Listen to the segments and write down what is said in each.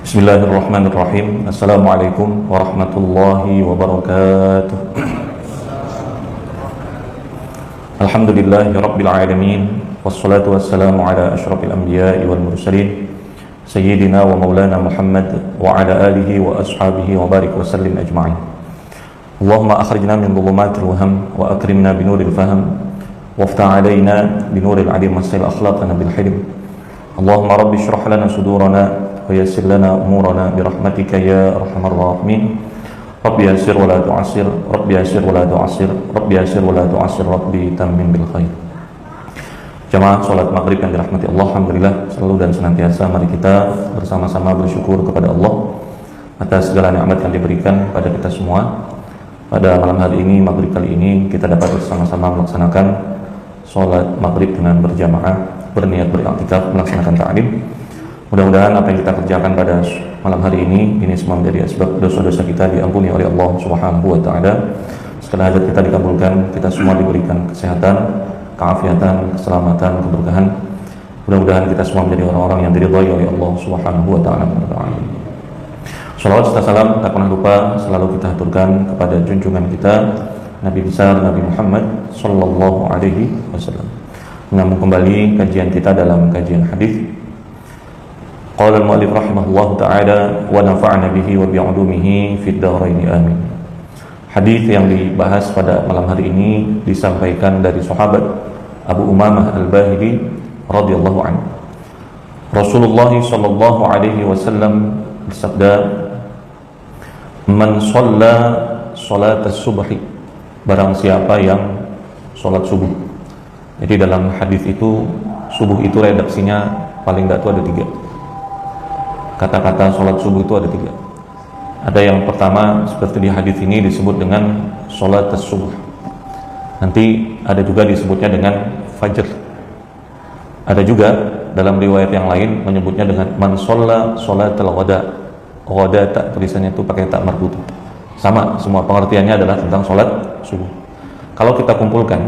Bismillahirrahmanirrahim. Assalamualaikum warahmatullahi wabarakatuh. Alhamdulillahi rabbil alamin. Wassalatu wassalamu ala asyrafil anbiya'i wal mursalin Sayyidina wa maulana Muhammad wa ala alihi wa ashabihi wa barik wa sallim ajma'in. Allahumma akhrijna min dhulumatil waham wa akrimna binuril faham waftah alaina binuril alim wassil akhlaqana bil hilm. Allahumma rabbi shrah lana sudurana ويسر لنا أمورنا برحمتك يا أرحم الراحمين رب يسر ولا تعسر رب يسر ولا تعسر رب يسر ولا تعسر ربي تمم بالخير. Jamaah salat maghrib yang dirahmati Allah, alhamdulillah selalu dan senantiasa mari kita bersama-sama bersyukur kepada Allah atas segala nikmat yang diberikan pada kita semua. Pada malam hari ini, maghrib kali ini, kita dapat bersama-sama melaksanakan salat maghrib dengan berjamaah, berniat beriktikaf melaksanakan ta'lim. Mudah-mudahan apa yang kita kerjakan pada malam hari ini semua menjadi sebab dosa-dosa kita diampuni oleh Allah Subhanahu wa taala. Segala hajat kita dikabulkan, kita semua diberikan kesehatan, keafiatan, keselamatan, keberkahan. Mudah-mudahan kita semua menjadi orang-orang yang diridhai oleh Allah Subhanahu wa taala. Shalawat serta salam tak pernah lupa selalu kita haturkan kepada junjungan kita Nabi besar Nabi Muhammad sallallahu alaihi wasallam. Menyambung kembali kajian kita dalam kajian hadis. Qala al-mu'allif rahimahullahu ta'ala wa nafa'na bihi wa bi'ulumihi fid dharain amin. Hadis yang dibahas pada malam hari ini disampaikan dari sahabat Abu Umamah Al-Bahili radhiyallahu anhu. Rasulullah sallallahu alaihi wasallam bersabda, "Man shalla salat as-subhi," barang siapa yang salat subuh. Jadi dalam hadis itu subuh itu redaksinya paling enggak itu ada 3. Kata-kata sholat subuh itu ada 3. Ada yang pertama seperti di hadis ini disebut dengan sholat as-subuh. Nanti ada juga disebutnya dengan fajr. Ada juga dalam riwayat yang lain menyebutnya dengan man sholla sholatal ghada. Ghada tak tulisannya itu pakai tak marbuta. Sama, semua pengertiannya adalah tentang sholat subuh. Kalau kita kumpulkan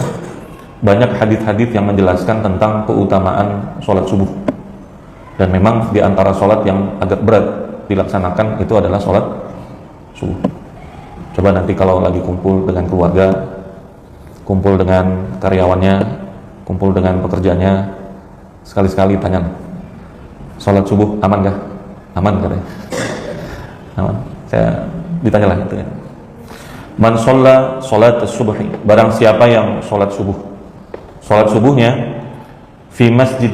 banyak hadis-hadis yang menjelaskan tentang keutamaan sholat subuh. Dan memang di antara sholat yang agak berat dilaksanakan itu adalah sholat subuh. Coba nanti kalau lagi kumpul dengan keluarga, kumpul dengan karyawannya, kumpul dengan pekerjanya, sekali-sekali tanya, sholat subuh aman gak? Aman katanya. Aman. Saya ditanya lah itu ya. Man sholla sholat as-subhi, barang siapa yang sholat subuh. Sholat subuhnya fi masjid,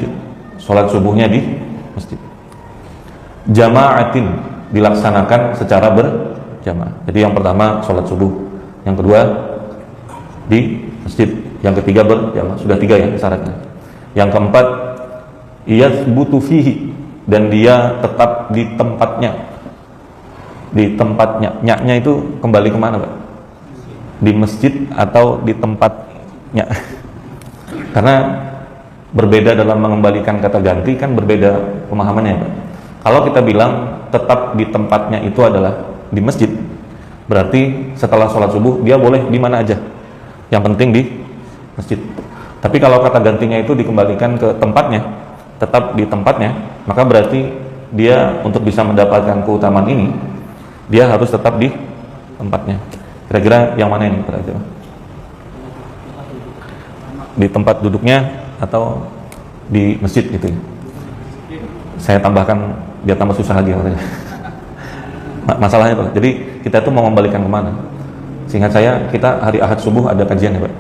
sholat subuhnya di masjid. Jama'atin, dilaksanakan secara berjamaah. Jadi yang pertama sholat subuh, yang kedua di masjid, yang ketiga berjamaah. Sudah 3 ya syaratnya. Yang keempat yathbutu fihi, dan dia tetap di tempatnya. Di tempatnya, nyaknya itu kembali kemana Pak? Di masjid atau di tempatnya? Karena berbeda dalam mengembalikan kata ganti kan berbeda pemahamannya Pak. Kalau kita bilang tetap di tempatnya itu adalah di masjid, berarti setelah sholat subuh dia boleh di mana aja, yang penting di masjid. Tapi kalau kata gantinya itu dikembalikan ke tempatnya, tetap di tempatnya, maka berarti dia untuk bisa mendapatkan keutamaan ini dia harus tetap di tempatnya. Kira-kira yang mana ini Pak? Di tempat duduknya atau di masjid gitu ya? Saya tambahkan biar tambah susah lagi masalahnya Pak. Jadi kita itu mau membalikan kemana? Seingat saya kita hari Ahad subuh ada kajian ya Pak.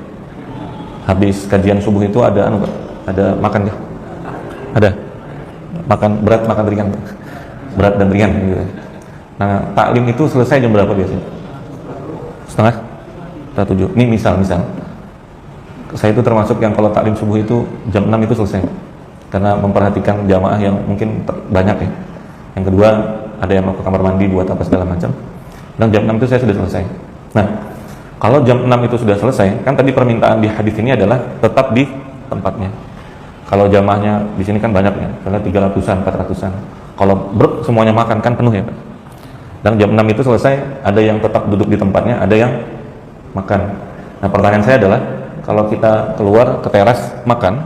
Habis kajian subuh itu ada Pak? Ada makan kah? Ada makan berat, makan ringan Pak. Berat dan ringan gitu. Nah taklim itu selesai jam berapa biasanya? Setengah? 7. Ini misal saya itu termasuk yang kalau taklim subuh itu jam 6 itu selesai, karena memperhatikan jamaah yang mungkin banyak ya. Yang kedua ada yang mau ke kamar mandi buat apa segala macam, dan jam 6 itu saya sudah selesai. Nah kalau jam 6 itu sudah selesai, kan tadi permintaan di hadis ini adalah tetap di tempatnya. Kalau jamaahnya di sini kan banyak ya, misalnya 300-an, 400-an. Kalau semuanya makan kan penuh ya Pak. Dan jam 6 itu selesai, ada yang tetap duduk di tempatnya, ada yang makan. Nah pertanyaan saya adalah, kalau kita keluar ke teras makan,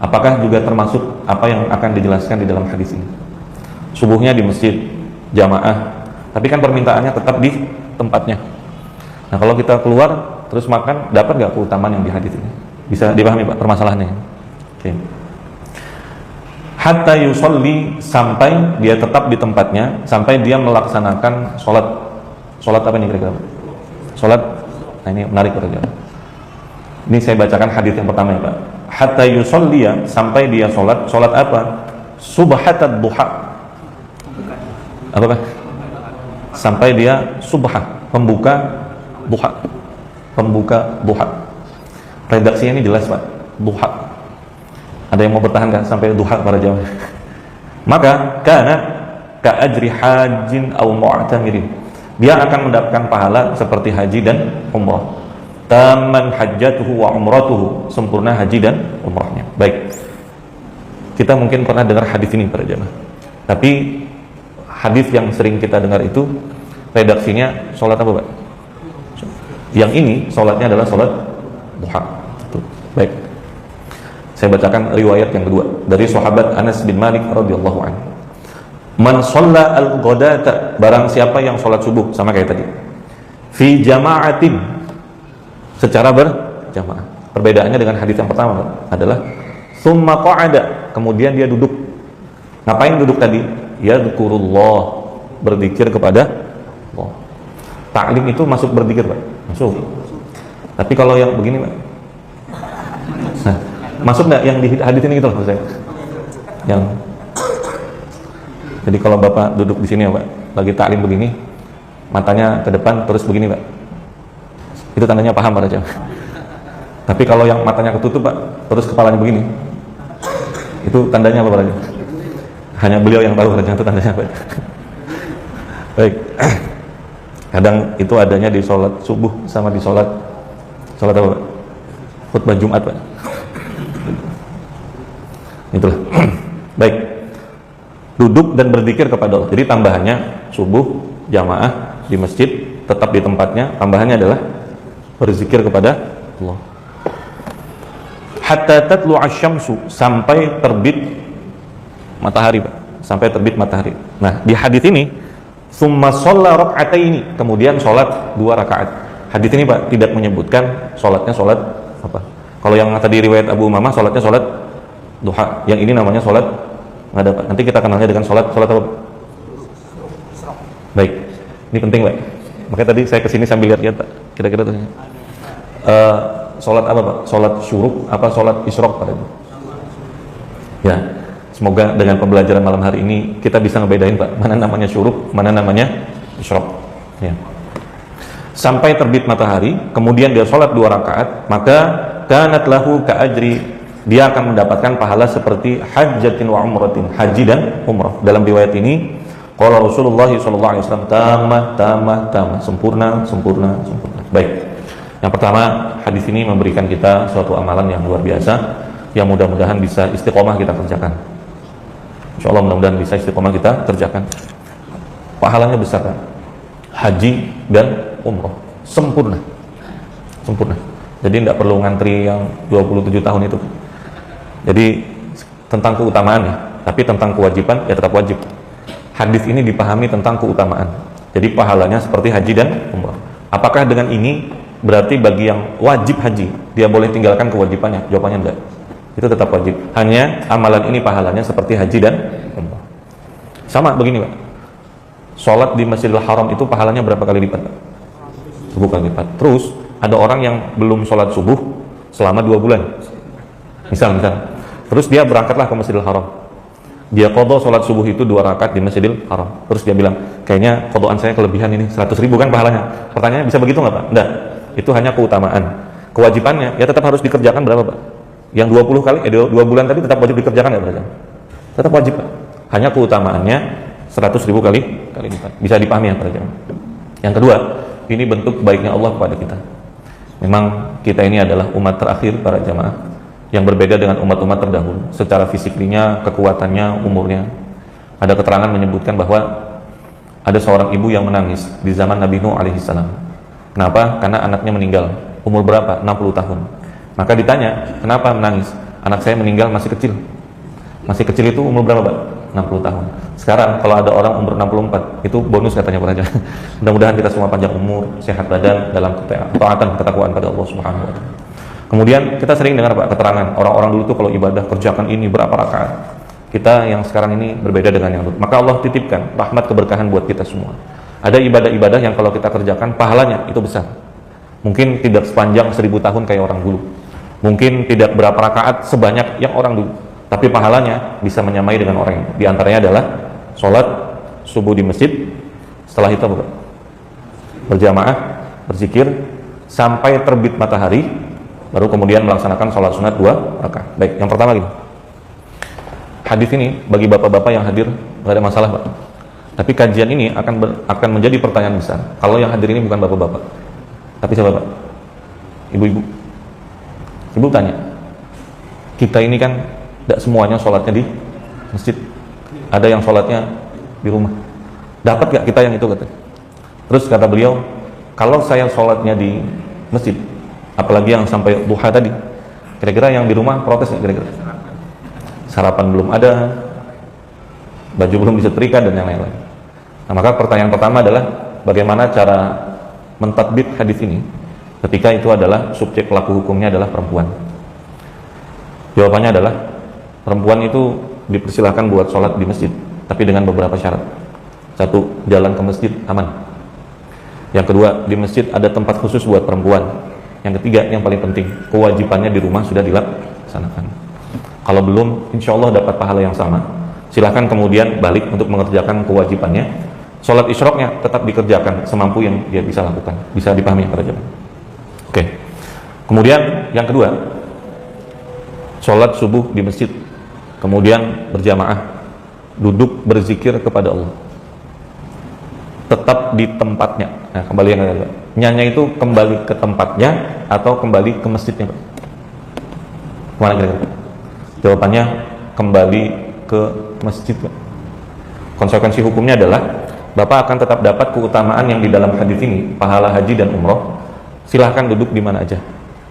apakah juga termasuk apa yang akan dijelaskan di dalam hadis ini? Subuhnya di masjid, jamaah, tapi kan permintaannya tetap di tempatnya. Nah kalau kita keluar terus makan, dapat nggak keutamaan yang di hadis ini? Bisa dipahami Pak permasalahannya? Oke. Hatta yusolli, sampai dia tetap di tempatnya, sampai dia melaksanakan sholat. Sholat apa nih kira-kira? Sholat. Nah ini menarik Pak. Ini saya bacakan hadis yang pertama ya Pak. Hatta yusolli, sampai dia sholat. Sholat apa? Subhatat duha. Apa Pak? Sampai dia subha, pembuka duha. Pembuka duha. Redaksinya ini jelas Pak, duha. Ada yang mau bertahan kan sampai duha para jamaah? Maka kana ka ajri hajin aw mu'tamirin. Dia akan mendapatkan pahala seperti haji dan umrah. Taman hajjatuhu wa umratuhu, sempurna haji dan umrahnya. Baik. Kita mungkin pernah dengar hadis ini para jamaah. Tapi hadis yang sering kita dengar itu redaksinya sholat apa Pak? Yang ini sholatnya adalah sholat duha. Baik. Saya bacakan riwayat yang kedua dari sahabat Anas bin Malik radhiyallahu anhu. Man shalla al-ghadata, barang siapa yang sholat subuh, sama kayak tadi. Fi jama'atin, secara berjamaah. Perbedaannya dengan hadis yang pertama adalah summa qa'ada, kemudian dia duduk. Ngapain duduk tadi? Yadhkurullah, berzikir kepada Allah. Ta'lim itu masuk berzikir Pak? Masuk. Tapi kalau yang begini Pak, nah, masuk nggak yang di hadis ini gitu loh maksud saya? Yang jadi kalau Bapak duduk di sini ya Pak, lagi ta'lim begini, matanya ke depan terus begini Pak, itu tandanya paham para jamaah. Tapi kalau yang matanya ketutup Pak, terus kepalanya begini, itu tandanya apa para jamaah? Hanya beliau yang tahu para jamaah itu tandanya apa. Baik. Kadang itu adanya di sholat subuh sama di sholat apa Pak? Khutbah Jumat Pak. Itulah. Baik. Duduk dan berzikir kepada Allah. Jadi tambahannya subuh jamaah di masjid, tetap di tempatnya. Tambahannya adalah berzikir kepada Allah. Hatta tatlu asy-syamsu, sampai terbit matahari Pak. Sampai terbit matahari. Nah, di hadis ini summa shalla rak'ataini, kemudian sholat 2 rakaat. Hadis ini Pak tidak menyebutkan sholatnya sholat apa. Kalau yang tadi riwayat Abu Umamah sholatnya sholat duha, yang ini namanya sholat nggak ada Pak. Nanti kita kenalnya dengan sholat apa? Baik, ini penting Pak. Makanya tadi saya kesini sambil lihat-lihat Pak. Kira-kira tuh sholat apa Pak? Sholat syuruk apa sholat isyraq Pak? Ya, semoga dengan pembelajaran malam hari ini kita bisa ngebedain Pak, mana namanya syuruk, mana namanya isyraq. Ya. Sampai terbit matahari, kemudian dia sholat 2 rakaat, maka kanat lahu ka ajri, dia akan mendapatkan pahala seperti hajjatin wa umratin, haji dan umrah. Dalam riwayat ini, qala Rasulullah SAW, tamah, sempurna. Baik. Yang pertama, hadis ini memberikan kita suatu amalan yang luar biasa, yang mudah-mudahan bisa istiqomah kita kerjakan. Insya Allah mudah-mudahan bisa istiqomah kita kerjakan. Pahalanya besar kan? Haji dan umrah sempurna. Jadi tidak perlu ngantri yang 27 tahun itu. Jadi tentang keutamaannya, tapi tentang kewajiban ya tetap wajib. Hadis ini dipahami tentang keutamaan. Jadi pahalanya seperti haji dan umrah. Apakah dengan ini berarti bagi yang wajib haji dia boleh tinggalkan kewajibannya? Jawabannya enggak. Itu tetap wajib. Hanya amalan ini pahalanya seperti haji dan umrah. Sama begini Pak. Sholat di Masjidil Haram itu pahalanya berapa kali lipat Pak? 10 kali lipat. Terus ada orang yang belum sholat subuh selama 2 bulan. Misal. Terus dia berangkatlah ke Masjidil Haram. Dia qadha sholat subuh itu 2 rakaat di Masjidil Haram. Terus dia bilang, kayaknya qadhaan saya kelebihan ini, 100.000 kan pahalanya. Pertanyaannya, bisa begitu nggak Pak? Enggak. Itu hanya keutamaan. Kewajibannya ya tetap harus dikerjakan berapa Pak? Yang 20 kali, 2 bulan tadi tetap wajib dikerjakan ya Pak? Tetap wajib Pak. Hanya keutamaannya 100.000 kali lipat. Bisa dipahami ya Pak? Yang kedua, ini bentuk baiknya Allah kepada kita. Memang kita ini adalah umat terakhir para jamaah yang berbeda dengan umat-umat terdahulu secara fisiknya, kekuatannya, umurnya. Ada keterangan menyebutkan bahwa ada seorang ibu yang menangis di zaman Nabi Nuh alaihissalam. Kenapa? Karena anaknya meninggal. Umur berapa? 60 tahun. Maka ditanya, kenapa menangis? Anak saya meninggal masih kecil. Masih kecil itu umur berapa Pak? 60 tahun. Sekarang kalau ada orang umur 64, itu bonus katanya Pak Raja. Mudah-mudahan kita semua panjang umur, sehat badan dalam ketaatan ketakwaan pada Allah Subhanahu wa taala. Kemudian kita sering dengar Pak keterangan orang-orang dulu tuh kalau ibadah kerjakan ini berapa rakaat. Kita yang sekarang ini berbeda dengan yang dulu. Maka Allah titipkan rahmat keberkahan buat kita semua. Ada ibadah-ibadah yang kalau kita kerjakan pahalanya itu besar. Mungkin tidak sepanjang 1000 tahun kayak orang dulu. Mungkin tidak berapa rakaat sebanyak yang orang dulu. Tapi pahalanya bisa menyamai dengan orang itu. Di antaranya adalah sholat subuh di masjid. Setelah itu apa? Berjamaah, berzikir sampai terbit matahari, baru kemudian melaksanakan sholat sunat 2 rakaat. Baik, yang pertama gini. Hadis ini bagi bapak-bapak yang hadir nggak ada masalah Pak. Tapi kajian ini akan menjadi pertanyaan besar. Kalau yang hadir ini bukan bapak-bapak, tapi siapa Pak? Ibu-ibu. Ibu tanya, kita ini kan tidak semuanya sholatnya di masjid. Ada yang sholatnya di rumah. Dapat gak kita yang itu kata? Terus kata beliau, kalau saya sholatnya di masjid, apalagi yang sampai duha tadi, kira-kira yang di rumah protes gak kira-kira? Sarapan belum ada, baju belum disetrika dan yang lain-lain. Nah, maka pertanyaan pertama adalah bagaimana cara mentadbir hadis ini ketika itu adalah subjek pelaku hukumnya adalah perempuan. Jawabannya adalah perempuan itu dipersilahkan buat sholat di masjid, tapi dengan beberapa syarat. Satu, jalan ke masjid aman. Yang kedua, di masjid ada tempat khusus buat perempuan. Yang ketiga, yang paling penting, kewajibannya di rumah sudah dilaksanakan. Kalau belum, insya Allah dapat pahala yang sama. Silahkan kemudian balik untuk mengerjakan kewajibannya. Sholat isyroknya tetap dikerjakan semampu yang dia bisa lakukan. Bisa dipahami para jemaah. Oke. Kemudian yang kedua, sholat subuh di masjid, kemudian berjamaah, duduk berzikir kepada Allah, tetap di tempatnya. Nah, kembali yang kedua, nyanya itu kembali ke tempatnya atau kembali ke masjidnya Pak? Kemana kira-kira? Jawabannya kembali ke masjid Pak. Konsekuensi hukumnya adalah Bapak akan tetap dapat keutamaan yang di dalam hadis ini, pahala haji dan umroh. Silahkan duduk di mana aja.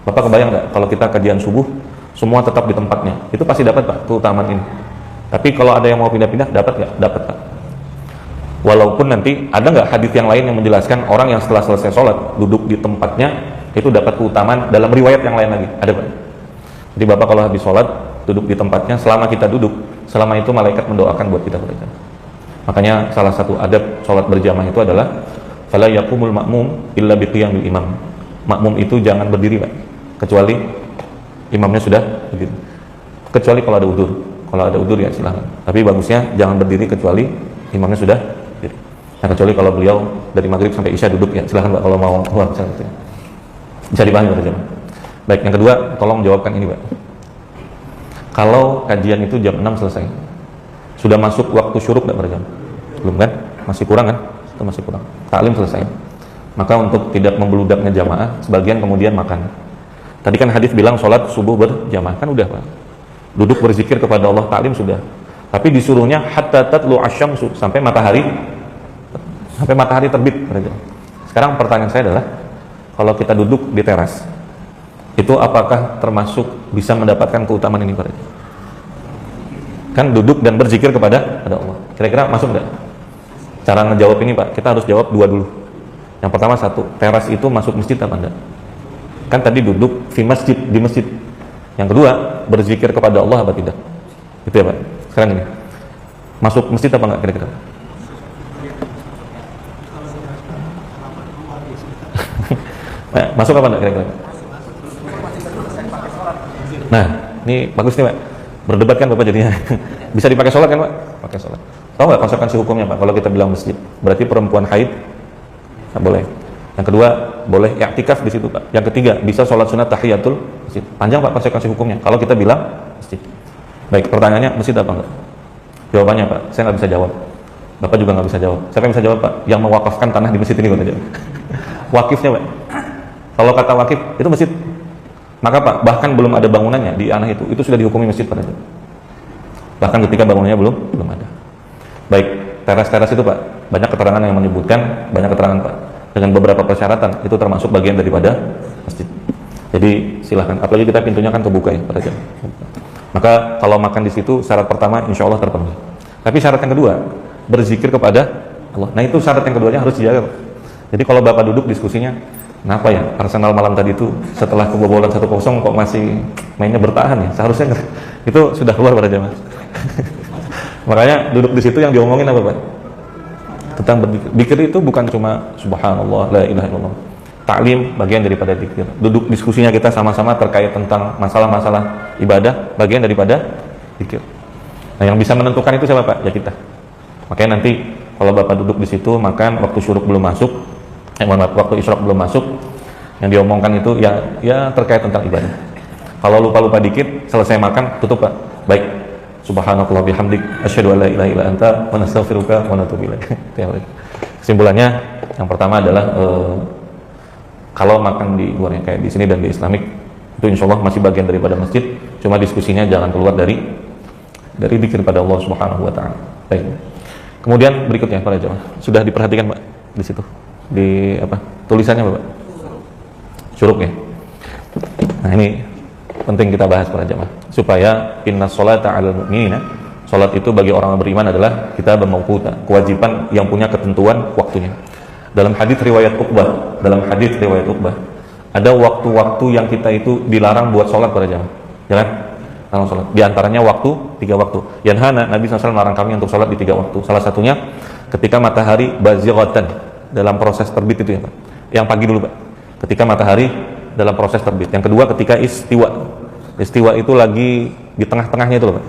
Bapak kebayang nggak kalau kita kajian subuh semua tetap di tempatnya, itu pasti dapat Pak keutamaan ini. Tapi kalau ada yang mau pindah-pindah, dapat nggak? Dapat Pak. Walaupun nanti ada nggak hadis yang lain yang menjelaskan orang yang setelah selesai sholat duduk di tempatnya itu dapat keutamaan dalam riwayat yang lain lagi, ada Pak. Jadi Bapak kalau habis sholat duduk di tempatnya, selama kita duduk, selama itu malaikat mendoakan buat kita. Makanya salah satu adab sholat berjamaah itu adalah fala yaqumul ma'mum illa biqiyamil imam. Makmum itu jangan berdiri Pak, kecuali imamnya sudah berdiri. Kecuali kalau ada udzur. Kalau ada udzur ya silahkan. Tapi bagusnya jangan berdiri kecuali imamnya sudah berdiri. Nah, kecuali kalau beliau dari maghrib sampai isya duduk ya silahkan Pak kalau mau keluar gitu. Bisa dipahami Pak jemaah. Baik, yang kedua tolong jawabkan ini Pak. Kalau kajian itu jam 6 selesai, sudah masuk waktu syuruk enggak berjam? Belum kan? Masih kurang kan? Itu masih kurang. Taklim selesai. Maka untuk tidak membeludaknya jamaah, sebagian kemudian makan. Tadi kan hadis bilang sholat subuh berjamaah, kan udah Pak. Duduk berzikir kepada Allah, taklim sudah. Tapi disuruhnya hatta tatlu asyamsu, sampai matahari terbit. Sekarang pertanyaan saya adalah, kalau kita duduk di teras, itu apakah termasuk bisa mendapatkan keutamaan ini Pak? Kan duduk dan berzikir kepada Allah. Kira-kira masuk nggak? Cara ngejawab ini Pak, kita harus jawab dua dulu. Yang pertama satu, teras itu masuk masjid apa enggak? Kan tadi duduk di masjid. Yang kedua, berzikir kepada Allah apa tidak? Itu ya Pak. Sekarang ini, masuk masjid apa enggak kira-kira? Nah, masuk apa enggak kira-kira? Nah, ini bagus nih Pak. Berdebat kan Bapak jadinya. Bisa dipakai sholat kan Pak? Pakai sholat. Tahu nggak konsekuensi hukumnya Pak? Kalau kita bilang masjid, berarti perempuan haid nggak boleh. Yang kedua, boleh i'tikaf di situ Pak. Yang ketiga, bisa sholat sunat tahiyatul masjid. Panjang Pak konsekuensi hukumnya. Kalau kita bilang masjid. Baik, pertanyaannya masjid apa enggak? Jawabannya Pak, saya nggak bisa jawab. Bapak juga nggak bisa jawab. Siapa yang bisa jawab Pak? Yang mewakafkan tanah di masjid ini kok aja. Wakifnya Pak. Kalau kata wakif itu masjid. Maka Pak, bahkan belum ada bangunannya di tanah itu sudah dihukumi masjid Pak. Bahkan ketika bangunannya belum ada. Baik, teras-teras itu Pak, banyak keterangan yang menyebutkan, banyak keterangan Pak, dengan beberapa persyaratan, itu termasuk bagian daripada masjid. Jadi silahkan, apalagi kita pintunya kan kebuka ya Pak. Maka kalau makan di situ, syarat pertama insya Allah terpenuhi. Tapi syarat yang kedua, berzikir kepada Allah. Nah itu syarat yang keduanya harus dijaga, Pak. Jadi kalau Bapak duduk diskusinya, kenapa ya Arsenal malam tadi itu setelah kebobolan 1-0 kok masih mainnya bertahan ya? Seharusnya itu sudah keluar pada jamaah. Makanya duduk di situ yang diomongin apa, Pak? Tentang berzikir. Zikir itu bukan cuma subhanallah, la ilaha illallah. Taklim bagian daripada zikir. Duduk diskusinya kita sama-sama terkait tentang masalah-masalah ibadah, bagian daripada zikir. Nah, yang bisa menentukan itu siapa, Pak? Ya kita. Makanya nanti kalau Bapak duduk di situ makan waktu syuruk belum masuk, waktu isyraq belum masuk, yang diomongkan itu ya terkait tentang ibadah. Kalau lupa-lupa dikit, selesai makan, tutup, Pak. Baik. Subhanallah bihamdik, asyhadu an la ilaha illa anta, wa nastaghfiruka wa natubu ilaik. Kesimpulannya, yang pertama adalah kalau makan di luarnya kayak di sini dan di Islamik, itu insya Allah masih bagian daripada masjid. Cuma diskusinya jangan keluar dari zikir pada Allah Subhanahu Wa Taala. Baik. Kemudian berikutnya para jemaah, sudah diperhatikan, Pak, di situ di apa tulisannya, Pak? Syuruk ya. Nah ini penting kita bahas para jemaah supaya inna sholata 'alal mu'minina, salat itu bagi orang beriman adalah kita bermauquta, kewajiban yang punya ketentuan waktunya. Dalam hadis riwayat Uqbah, ada waktu-waktu yang kita itu dilarang buat sholat pada jamaah, jangan larang sholat. Di antaranya waktu 3 waktu. Yanhana, Nabi SAW melarang kami untuk sholat di 3 waktu. Salah satunya ketika matahari bazighatan, dalam proses terbit itu ya, Pak. Yang pagi dulu, Pak. Ketika matahari dalam proses terbit. Yang kedua ketika istiwa. Istiwa itu lagi di tengah-tengahnya itu loh, Pak.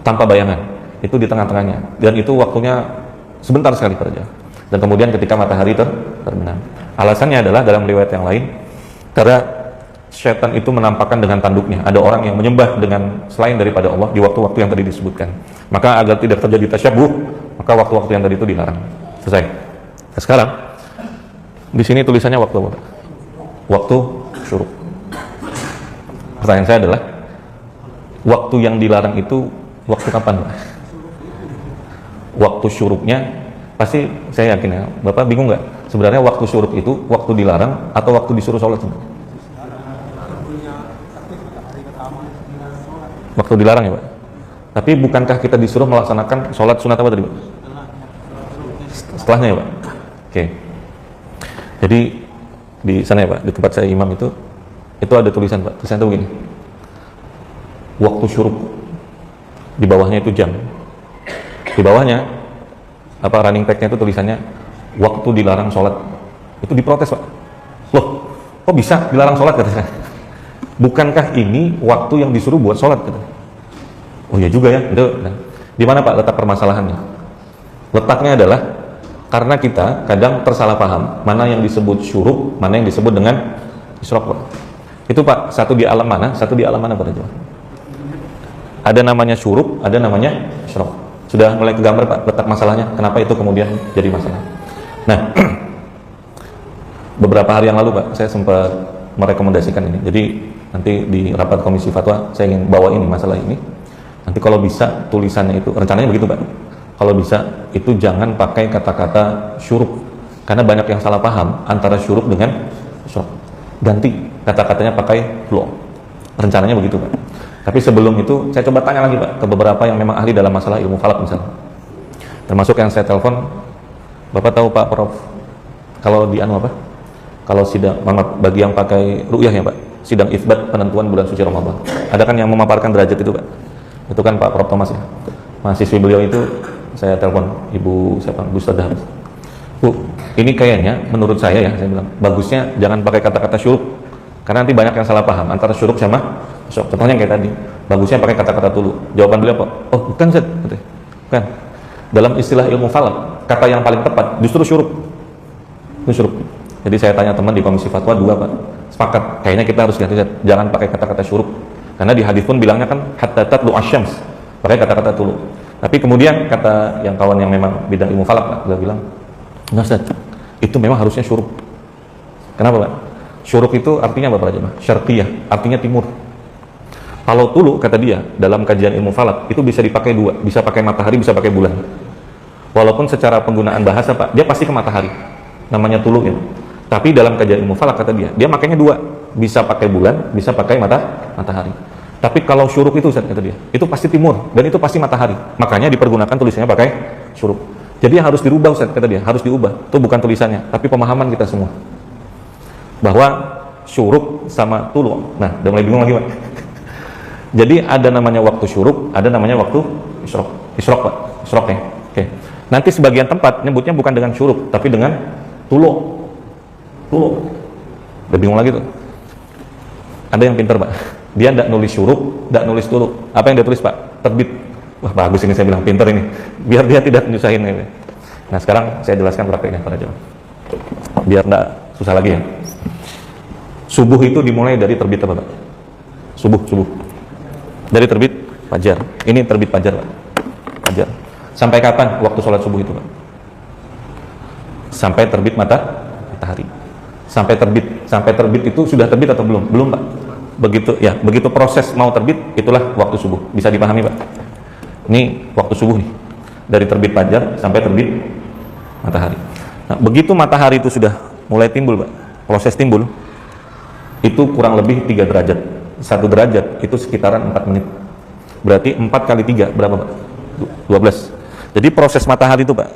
Tanpa bayangan. Itu di tengah-tengahnya. Dan itu waktunya sebentar sekali pada jamaah. Dan kemudian ketika matahari terbenam. Alasannya adalah dalam riwayat yang lain, karena syaitan itu menampakkan dengan tanduknya. Ada orang yang menyembah dengan selain daripada Allah di waktu-waktu yang tadi disebutkan. Maka agar tidak terjadi tasyabuh, maka waktu-waktu yang tadi itu dilarang. Selesai. Nah, sekarang di sini tulisannya waktu apa? Waktu syuruk. Pertanyaan saya adalah, waktu yang dilarang itu waktu kapan, Pak? Waktu syuruknya pasti saya yakin ya, Bapak bingung nggak? Sebenarnya waktu syuruk itu waktu dilarang atau waktu disuruh sholat? Waktu dilarang ya, Pak? Tapi bukankah kita disuruh melaksanakan sholat sunat apa tadi, Pak? Setelahnya ya, Pak? Oke. Jadi di sana ya, Pak, di tempat saya imam itu ada tulisan, Pak. Tulisan itu begini, waktu syuruk, di bawahnya itu jam, di bawahnya running tag-nya itu tulisannya waktu dilarang sholat. Itu diprotes, Pak. Loh, kok bisa dilarang sholat, kata saya. Bukankah ini waktu yang disuruh buat sholat, kata. Oh iya juga ya. Di mana, Pak, letak permasalahannya? Letaknya adalah karena kita kadang tersalah paham mana yang disebut syuruk, mana yang disebut dengan isyraq, Pak. Itu, Pak, satu di alam mana pada jemaah? Ada namanya syuruk, ada namanya isyraq. Sudah mulai kegambar, Pak, letak masalahnya, kenapa itu kemudian jadi masalah. Nah, beberapa hari yang lalu, Pak, saya sempat merekomendasikan ini. Jadi nanti di rapat komisi fatwa saya ingin bawa ini masalah ini. Nanti kalau bisa tulisannya itu, rencananya begitu, Pak, kalau bisa itu jangan pakai kata-kata syuruk, karena banyak yang salah paham antara syuruk dengan isyraq. Ganti kata-katanya pakai flow. Rencananya begitu, Pak. Tapi sebelum itu saya coba tanya lagi, Pak, ke beberapa yang memang ahli dalam masalah ilmu falak misalnya. Termasuk yang saya telepon, Bapak tahu, Pak Prof, kalau di apa? Kalau sidang bagi yang pakai ru'yah ya, Pak, sidang itsbat penentuan bulan suci Ramadan. Ada kan yang memaparkan derajat itu, Pak. Itu kan Pak Prof Thomas ya. Mahasiswi beliau itu saya telepon, Ibu siapa? Bu Ustadzah. Bu, ini kayaknya menurut saya ya, saya bilang, bagusnya jangan pakai kata-kata syuruk. Karena nanti banyak yang salah paham antara syuruk sama isyraq. Contohnya kayak tadi, bagusnya pakai kata-kata tulu. Jawaban beliau apa? Oh, bukan, Zat. Bukan. Dalam istilah ilmu falak, kata yang paling tepat justru syuruk. Itu syuruk. Jadi saya tanya teman di komisi fatwa 2, Pak. Sepakat, kayaknya kita harus ganti, Zat. Jangan pakai kata-kata syuruk. Karena di hadis pun bilangnya kan hatta tatlu asyams. Pakai kata-kata tulu. Tapi kemudian kata yang kawan yang memang bidang ilmu falak, Pak, dia bilang, "Enggak, Zat. Itu memang harusnya syuruk." Kenapa, Pak? Syuruk itu artinya apa, Pak? Syarqiyah, artinya timur. Kalau tulu, kata dia, dalam kajian ilmu falak, itu bisa dipakai dua, bisa pakai matahari, bisa pakai bulan. Walaupun secara penggunaan bahasa, Pak, dia pasti ke matahari, namanya tulu ya. Tapi dalam kajian ilmu falak, kata dia makanya dua, bisa pakai bulan, bisa pakai matahari. Tapi kalau syuruk itu Ustaz, kata dia, itu pasti timur dan itu pasti matahari. Makanya dipergunakan tulisannya pakai syuruk. Jadi yang harus dirubah Ustaz, kata dia, harus diubah. Itu bukan tulisannya, tapi pemahaman kita semua. Bahwa syuruk sama tulu. Nah, udah mulai bingung lagi, Pak. Jadi ada namanya waktu syuruk, ada namanya waktu isyraq. Isyraq, Pak. Isyraq ya. Oke. Nanti sebagian tempat nyebutnya bukan dengan syuruk, tapi dengan tulu. Tulu. Udah bingung lagi tuh. Ada yang pintar, Pak. Dia tidak nulis syuruk, tidak nulis tulu. Apa yang dia tulis, Pak? Terbit. Wah, bagus ini, saya bilang pintar ini. Biar dia tidak nyusahin ini. Nah, sekarang saya jelaskan prakteknya para jemaah. Biar tidak susah lagi ya. Subuh itu dimulai dari terbit apa, Pak? Subuh. Dari terbit fajar. Ini terbit fajar, Pak. Fajar. Sampai kapan waktu sholat subuh itu, Pak? Sampai terbit matahari. Sampai terbit itu sudah terbit atau belum? Belum, Pak. Begitu proses mau terbit, itulah waktu subuh. Bisa dipahami, Pak? Ini waktu subuh nih. Dari terbit fajar sampai terbit matahari. Nah, begitu matahari itu sudah mulai timbul, Pak. Proses timbul itu kurang lebih 3 derajat. 1 derajat itu sekitaran 4 menit. Berarti 4 kali 3 berapa, Pak? 12. Jadi proses matahari itu, Pak,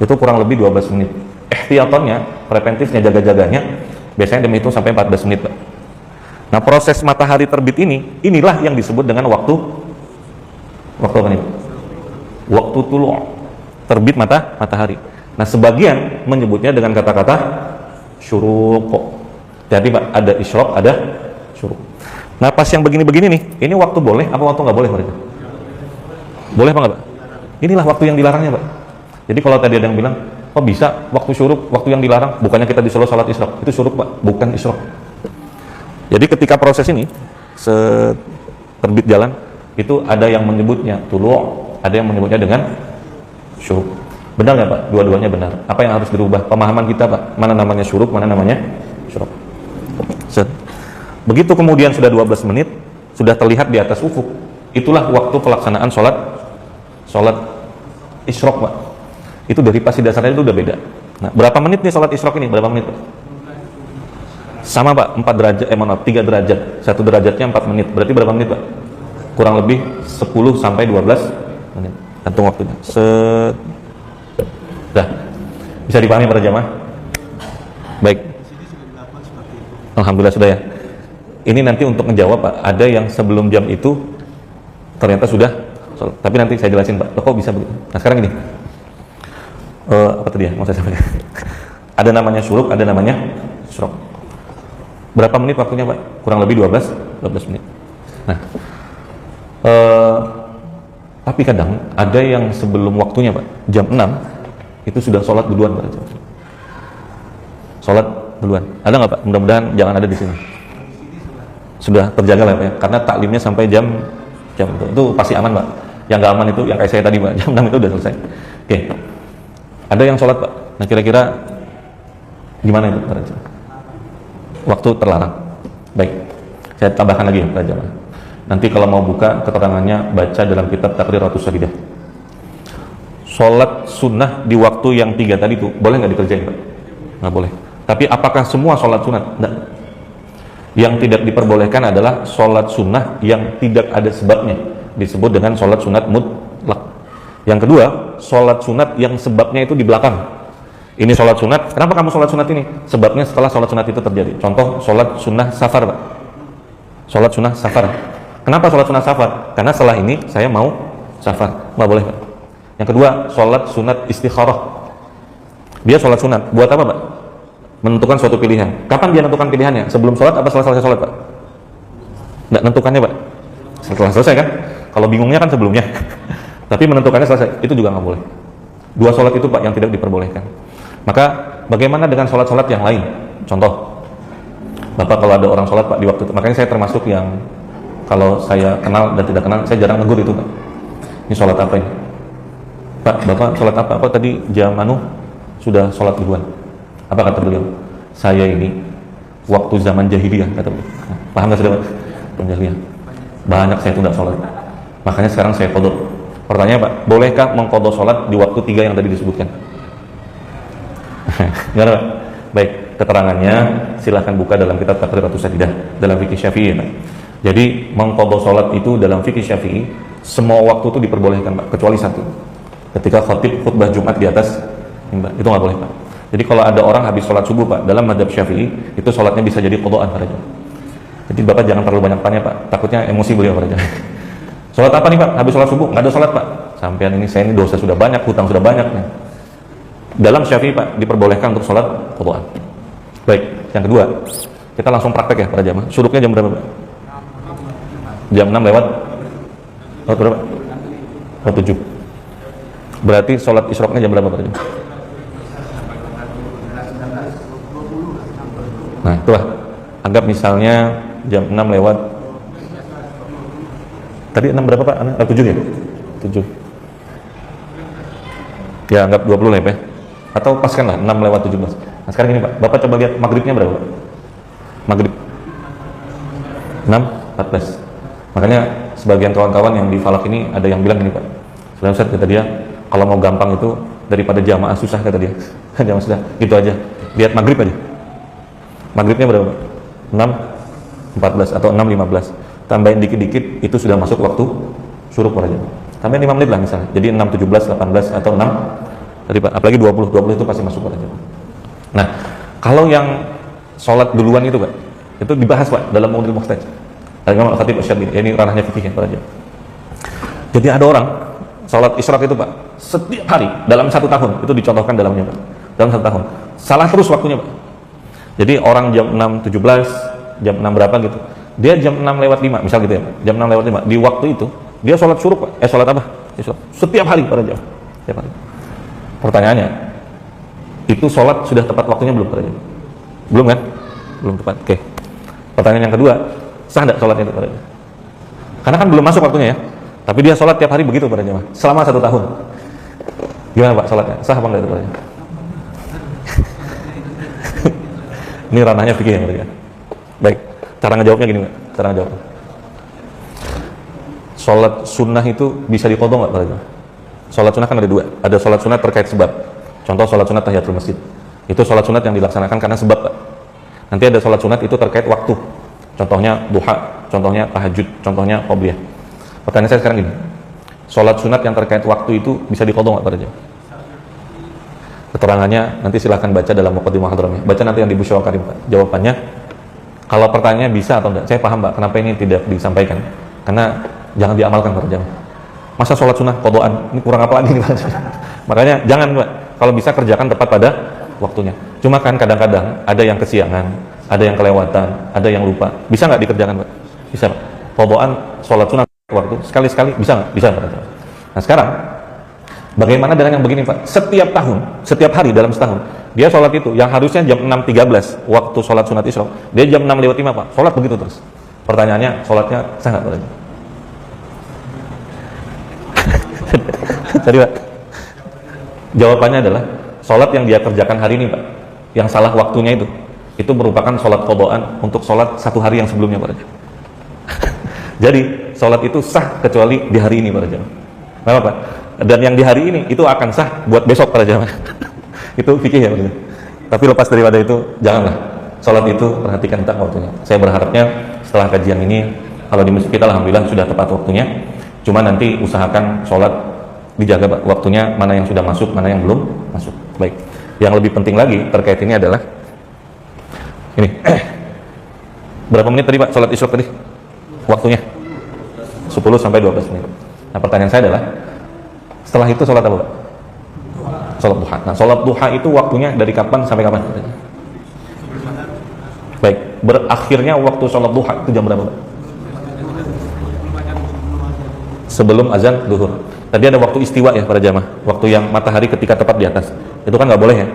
itu kurang lebih 12 menit. Ihtiyatonnya, preventifnya, jaga-jaganya, biasanya demi itu sampai 14 menit, Pak. Nah, proses matahari terbit inilah yang disebut dengan waktu apa nih? Waktu tulu', terbit matahari. Nah, sebagian menyebutnya dengan kata-kata syuruq. Jadi, Pak, ada isyraq, ada syuruq. Nah, pas yang begini-begini nih, ini waktu boleh apa waktu nggak boleh, Pak? Boleh apa nggak, Pak? Inilah waktu yang dilarangnya, Pak. Jadi kalau tadi ada yang bilang, kok bisa waktu syuruk, waktu yang dilarang? Bukannya kita disuruh salat isyraq. Itu syuruk, Pak, bukan isyraq. Jadi ketika proses ini terbit jalan, itu ada yang menyebutnya tulu', ada yang menyebutnya dengan syuruk. Benar nggak, Pak? Dua-duanya benar. Apa yang harus dirubah? Pemahaman kita, Pak. Mana namanya syuruk, mana namanya syuruk. Begitu kemudian sudah 12 menit, sudah terlihat di atas ufuk. Itulah waktu pelaksanaan sholat isyraq, Pak. Itu dari pasti dasarnya itu udah beda. Nah, berapa menit nih sholat isyraq ini? Berapa menit, Pak? Sama, Pak, 3 derajat. 1 derajatnya 4 menit. Berarti berapa menit, Pak? Kurang lebih 10 sampai 12 menit. Gantung waktunya. Dah. Bisa dipahami para jamaah? Baik. Alhamdulillah sudah ya. Ini nanti untuk menjawab, Pak, ada yang sebelum jam itu ternyata sudah sholat. Tapi nanti saya jelasin, Pak. Loh, kok bisa begitu? Nah, sekarang gini. Apa tadi ya? Mau saya sampaikan. Ada namanya syuruk, ada namanya isyraq. Berapa menit waktunya, Pak? Kurang lebih 12 menit. Nah, tapi kadang ada yang sebelum waktunya, Pak, jam 6 itu sudah sholat duluan, Pak. Sholat duluan. Ada nggak, Pak? Mudah-mudahan jangan ada di sini. Sudah terjaga lah, Pak, ya? Karena taklimnya sampai jam itu pasti aman, Pak. Yang nggak aman itu yang kayak saya tadi, Pak, jam 6 itu udah selesai. Oke. Ada yang sholat, Pak. Nah, kira-kira gimana itu, Pak? Waktu terlarang. Baik. Saya tambahkan lagi ya, Pak jamaah. Nanti kalau mau buka keterangannya, baca dalam kitab Taqriratus Shadidah. Sholat sunnah di waktu yang 3 tadi itu boleh nggak dikerjain, Pak? Nggak boleh. Tapi apakah semua sholat sunat? Nggak. Yang tidak diperbolehkan adalah sholat sunnah yang tidak ada sebabnya, disebut dengan sholat sunat mutlak. Yang kedua, sholat sunat yang sebabnya itu di belakang. Ini sholat sunat, kenapa kamu sholat sunat ini? Sebabnya setelah sholat sunat itu terjadi. Contoh, sholat sunnah safar, Pak. Sholat sunnah safar. Kenapa sholat sunnah safar? Karena setelah ini saya mau safar. Nggak boleh, Pak. Yang kedua, sholat sunat istikharah. Dia sholat sunat, buat apa, Pak? Menentukan suatu pilihan. Kapan dia menentukan pilihannya? Sebelum sholat apa setelah selesai sholat, Pak? Nggak menentukannya, Pak. Setelah selesai kan? Kalau bingungnya kan sebelumnya. Tapi menentukannya selesai, itu juga nggak boleh. 2 sholat itu, Pak, yang tidak diperbolehkan. Maka bagaimana dengan sholat-sholat yang lain? Contoh, Bapak kalau ada orang sholat, Pak, di waktu itu, makanya saya termasuk yang kalau saya kenal dan tidak kenal, saya jarang negur itu, Pak. Ini sholat apa ini? Pak, Bapak sholat apa? Apa tadi jam sudah sholat duluan? Apa kata beliau? Saya ini waktu zaman jahiliyah, kata beliau. Paham nggak sudah, Pak? Zaman jahiliyah. Banyak saya tunda sholat. Makanya sekarang saya qadha. Pertanyaan, Pak, bolehkah mengqadha sholat di waktu 3 yang tadi disebutkan? Enggak, Pak. Baik, keterangannya silahkan buka dalam kitab Taqriratus Shadidah dalam fikih Syafi'i, Pak. Jadi mengqadha salat itu dalam fikih Syafi'i semua waktu itu diperbolehkan Pak, kecuali satu. Ketika khatib khutbah Jumat di atas mimbar, itu nggak boleh Pak. Jadi kalau ada orang habis sholat subuh Pak, dalam madhab Syafi'i itu sholatnya bisa jadi qadhaan para jamaah. Jadi Bapak jangan terlalu banyak tanya Pak, takutnya emosi beliau para jamaah. Sholat apa nih Pak? Habis sholat subuh? Nggak ada sholat Pak. Sampean ini, saya ini dosa sudah banyak, hutang sudah banyak nih. Dalam Syafi'i Pak diperbolehkan untuk sholat qadhaan. Baik, yang kedua kita langsung praktek ya para jamaah. Syuruknya jam berapa Pak? Jam 6 lewat berapa? 7. Berarti sholat isyraqnya jam berapa Pak? Nah itulah, anggap misalnya jam 6 lewat, tadi 6 berapa Pak? 7 ya? 7 ya, anggap 20 lah ya Pak, atau paskan lah 6 lewat 17. Nah sekarang ini Pak, Bapak coba lihat maghribnya berapa Pak? Maghrib 6.14. Makanya sebagian kawan-kawan yang di falak ini ada yang bilang gini Pak, sudah Ustaz, kata dia, kalau mau gampang itu daripada jamaah susah, kata dia. Jamaah sudah gitu aja, lihat maghrib aja. Maghribnya berapa Pak? 6.14 atau 6.15, tambahin dikit-dikit itu sudah masuk waktu syuruk para jamaah. Tambahin 5 menit lah misalnya, jadi 6.17, 18 atau 6 tadi Pak, apalagi 20 itu pasti masuk para jamaah. Nah kalau yang sholat duluan itu Pak, itu dibahas Pak dalam Mu'dil Muhtaj Al-Imam Al-Khatib Asy-Syadzili, ini ranahnya fikih ya para jamaah. Jadi ada orang sholat isyraq itu Pak setiap hari dalam 1 tahun, itu dicontohkan dalamnya Pak, dalam 1 tahun salah terus waktunya Pak. Jadi orang jam 6.17, jam 6 berapa gitu, dia jam 6 lewat 5 misal gitu ya Pak, jam 6 lewat 5 di waktu itu dia sholat syuruk Pak, sholat apa? Isyraq. Setiap hari para jamaah, setiap hari. Pertanyaannya, itu sholat sudah tepat waktunya belum para jamaah? Belum kan? Belum tepat. Oke. Pertanyaan yang kedua, sah tidak sholatnya itu para jamaah? Karena kan belum masuk waktunya ya, tapi dia sholat tiap hari begitu para jamaah selama 1 tahun. Gimana Pak sholatnya? Sah apa enggak itu para jamaah? Ini ranahnya fikih ya para jamaah. Baik, cara ngejawabnya gini Pak, cara ngejawabnya. Sholat sunnah itu bisa diqadha nggak para jamaah? Sholat sunnah kan ada 2, ada sholat sunnah terkait sebab. Contoh sholat sunat tahiyatul masjid, itu sholat sunat yang dilaksanakan karena sebab Pak. Nanti ada sholat sunat itu terkait waktu, contohnya duha, contohnya tahajud, contohnya qobliyah. Pertanyaan saya sekarang gini, sholat sunat yang terkait waktu itu bisa diqadha nggak para jamaah? Keterangannya nanti silahkan baca dalam Muqaddimah Hadramiyah, baca nanti yang di Busyra Karim Pak. Jawabannya, kalau pertanyaannya bisa atau enggak, saya paham Pak kenapa ini tidak disampaikan, karena jangan diamalkan para jamaah. Masa sholat sunnah qadhaan, ini kurang apa lagi nih Pak? Makanya jangan Pak, kalau bisa kerjakan tepat pada waktunya. Cuma kan kadang-kadang ada yang kesiangan, ada yang kelewatan, ada yang lupa. Bisa nggak dikerjakan Pak? Bisa Pak. Qadhaan sholat sunnah waktu sekali-sekali bisa nggak? Bisa Pak. Nah sekarang bagaimana dengan yang begini Pak? Setiap tahun, setiap hari dalam setahun dia sholat itu yang harusnya jam 6.13 waktu sholat sunat isyraq, dia jam 6 lewat 5 Pak, sholat begitu terus. Pertanyaannya, sholatnya sah nggak Pak? Jadi Pak, jawabannya adalah sholat yang dia kerjakan hari ini Pak, yang salah waktunya itu merupakan sholat qadhaan untuk sholat 1 hari yang sebelumnya Pak. Jadi sholat itu sah kecuali di hari ini para jamaah. Kenapa Pak? Dan yang di hari ini itu akan sah buat besok para jamaah. Itu fikih ya Pak. Tapi lepas daripada itu, janganlah sholat itu perhatikan tentang waktunya. Saya berharapnya setelah kajian ini, kalau di masjid kita alhamdulillah sudah tepat waktunya. Cuma nanti usahakan sholat dijaga Pak, waktunya mana yang sudah masuk, mana yang belum masuk. Baik. Yang lebih penting lagi terkait ini adalah ini. Berapa menit tadi Pak sholat isyraq tadi? Waktunya 10 sampai 12 menit. Nah pertanyaan saya adalah, setelah itu sholat apa Pak? Sholat duha. Nah sholat duha itu waktunya dari kapan sampai kapan? Baik, berakhirnya waktu sholat duha itu jam berapa Pak? Sebelum azan duhur. Tadi ada waktu istiwa ya para jamaah, waktu yang matahari ketika tepat di atas, itu kan nggak boleh ya.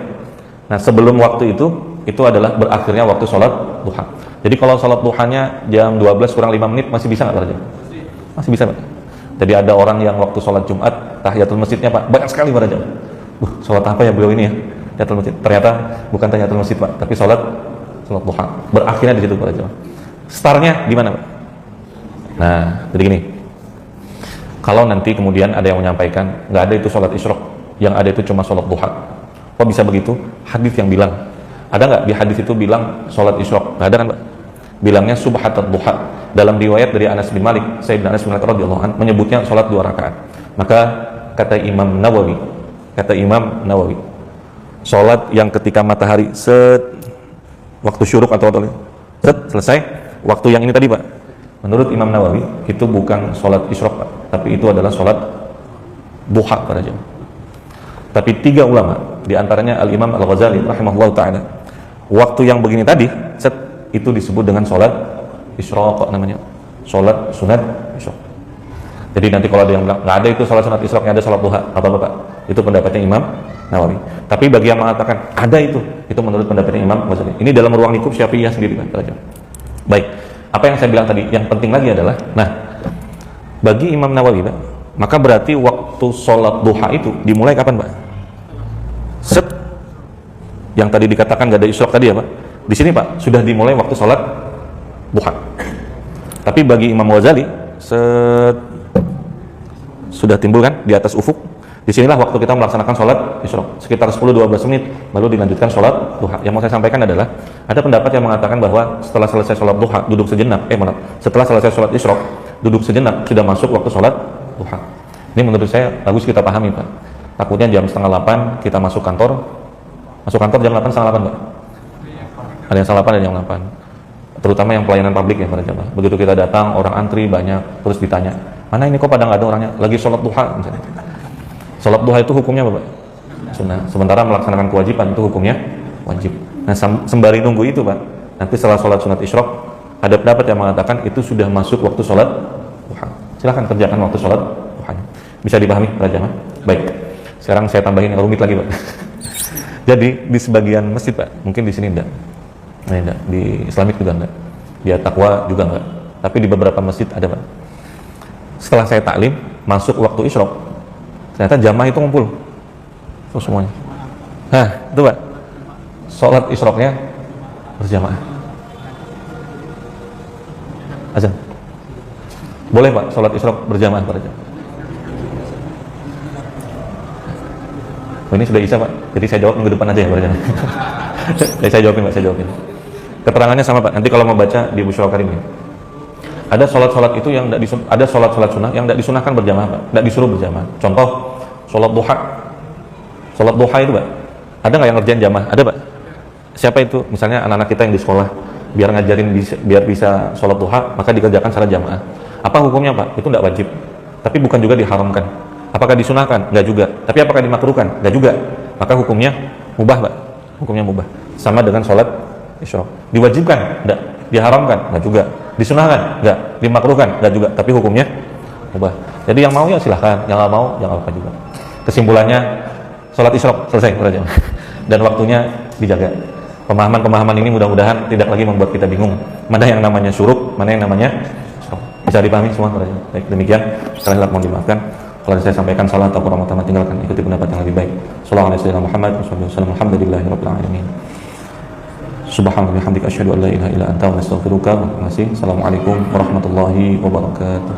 Nah sebelum waktu itu adalah berakhirnya waktu sholat duha. Jadi kalau sholat duhanya jam 12 kurang 5 menit masih bisa nggak para jamaah? Masih bisa Pak. Jadi ada orang yang waktu sholat Jumat tahiyatul masjidnya Pak banyak sekali para jamaah. Sholat apa ya beliau ini ya? Tahiyatul masjid. Ternyata bukan tahiyatul masjid Pak, tapi sholat duha. Berakhirnya di situ para jamaah. Startnya di mana Pak? Nah jadi gini. Kalau nanti kemudian ada yang menyampaikan nggak ada itu sholat isyraq, yang ada itu cuma sholat duha, kok bisa begitu? Hadis yang bilang, ada nggak di hadis itu bilang sholat isyraq? Nggak ada kan Pak? Bilangnya subhatat duha, dalam riwayat dari Anas bin Malik, Sayyidina Anas bin Malik radhiyallahu anhu menyebutnya salat 2 rakaat. Maka kata Imam Nawawi, salat yang ketika matahari waktu syuruk atau selesai, waktu yang ini tadi Pak, menurut Imam Nawawi itu bukan salat isyraq Pak, tapi itu adalah salat duha pada jam. Tapi 3 ulama, di antaranya Al-Imam Al-Ghazali rahimahullah ta'ala, waktu yang begini tadi itu disebut dengan salat isyraq namanya, salat sunat isyraq. Jadi nanti kalau ada yang bilang nggak ada itu salat sunat isyraq, ada salat duha, apa Bapak? Itu pendapatnya Imam Nawawi. Tapi bagi yang mengatakan ada itu menurut pendapatnya Imam Ghazali. Ini dalam ruang lingkup Syafi'iyah sendiri Pak. Baik, apa yang saya bilang tadi, yang penting lagi adalah, nah, bagi Imam Nawawi Pak, maka berarti waktu salat duha itu dimulai kapan Pak? Yang tadi dikatakan nggak ada isyraq tadi ya Pak, di sini Pak sudah dimulai waktu salat duha. Tapi bagi Imam Ghazali sudah timbul kan di atas ufuk, disinilah waktu kita melaksanakan sholat isyraq, sekitar 10-12 menit baru dilanjutkan sholat duha. Yang mau saya sampaikan adalah, ada pendapat yang mengatakan bahwa setelah selesai sholat duha duduk sejenak, setelah selesai sholat isyraq duduk sejenak sudah masuk waktu sholat duha. Ini menurut saya bagus kita pahami Pak. Takutnya jam 7:30 kita masuk kantor jam 8, setengah 8 Pak. Ada yang setengah 8, ada yang 8. Terutama yang pelayanan publik ya para jamaah. Begitu kita datang, orang antri banyak, terus ditanya, mana ini kok pada nggak ada orangnya? Lagi sholat duha misalnya. Sholat duha itu hukumnya apa Pak? Sunnah. Sementara melaksanakan kewajiban itu hukumnya wajib. Nah, sembari nunggu itu Pak, nanti setelah sholat sunat isyraq, ada pendapat yang mengatakan itu sudah masuk waktu sholat duha. Silahkan kerjakan waktu sholat duha. Bisa dipahami para jamaah? Baik. Sekarang saya tambahin yang rumit lagi Pak. Jadi di sebagian masjid Pak, mungkin di sini enggak. Nah, enggak. Di Islamik juga enggak. Di At-Taqwa juga enggak. Tapi di beberapa masjid ada Pak. Setelah saya taklim, masuk waktu isyraq, ternyata jamaah itu ngumpul semuanya. Nah, itu Pak, sholat isyraqnya berjamaah. Azan. Boleh Pak, sholat isyraq berjamaah pada jamaah. Ini sudah isya Pak, jadi saya jawab minggu depan aja ya Pak. Saya jawabin Pak, saya jawabin. Keterangannya sama Pak, nanti kalau mau baca di Busyra Karim ya. Ada sholat-sholat itu yang ada sholat-sholat sunnah yang tidak disunahkan berjamaah Pak, tidak disuruh berjamaah. Contoh, sholat duha. Sholat duha itu Pak, ada nggak yang ngerjain jamaah? Ada Pak. Siapa itu? Misalnya anak-anak kita yang di sekolah, biar ngajarin biar bisa sholat duha, maka dikerjakan secara jamaah. Apa hukumnya Pak? Itu tidak wajib, tapi bukan juga diharamkan. Apakah disunahkan? Enggak juga. Tapi apakah dimakruhkan? Enggak juga. Maka hukumnya mubah Pak. Hukumnya mubah. Sama dengan sholat isyraq. Diwajibkan? Enggak. Diharamkan? Enggak juga. Disunahkan? Enggak. Dimakruhkan? Enggak juga. Tapi hukumnya mubah. Jadi yang mau ya silahkan, yang nggak mau jangan lupa juga. Kesimpulannya, sholat isyraq selesai saja. Dan waktunya dijaga. Pemahaman-pemahaman ini mudah-mudahan tidak lagi membuat kita bingung. Mana yang namanya syuruk, mana yang namanya isyraq. Bisa dipahami semua? Baik, demikian. Sekali lagi mohon dimaafkan kalau saya sampaikan salah atau kurang utama, tinggalkan, ikuti pendapat yang lebih baik. Sallallahu alaihi wasallam Muhammad wasallam. Alhamdulillahirabbil alamin. Subhanallah bihamdika asyhadu an la ilaha illa anta wa astaghfiruka wa atubu ilaik. Assalamualaikum warahmatullahi wabarakatuh.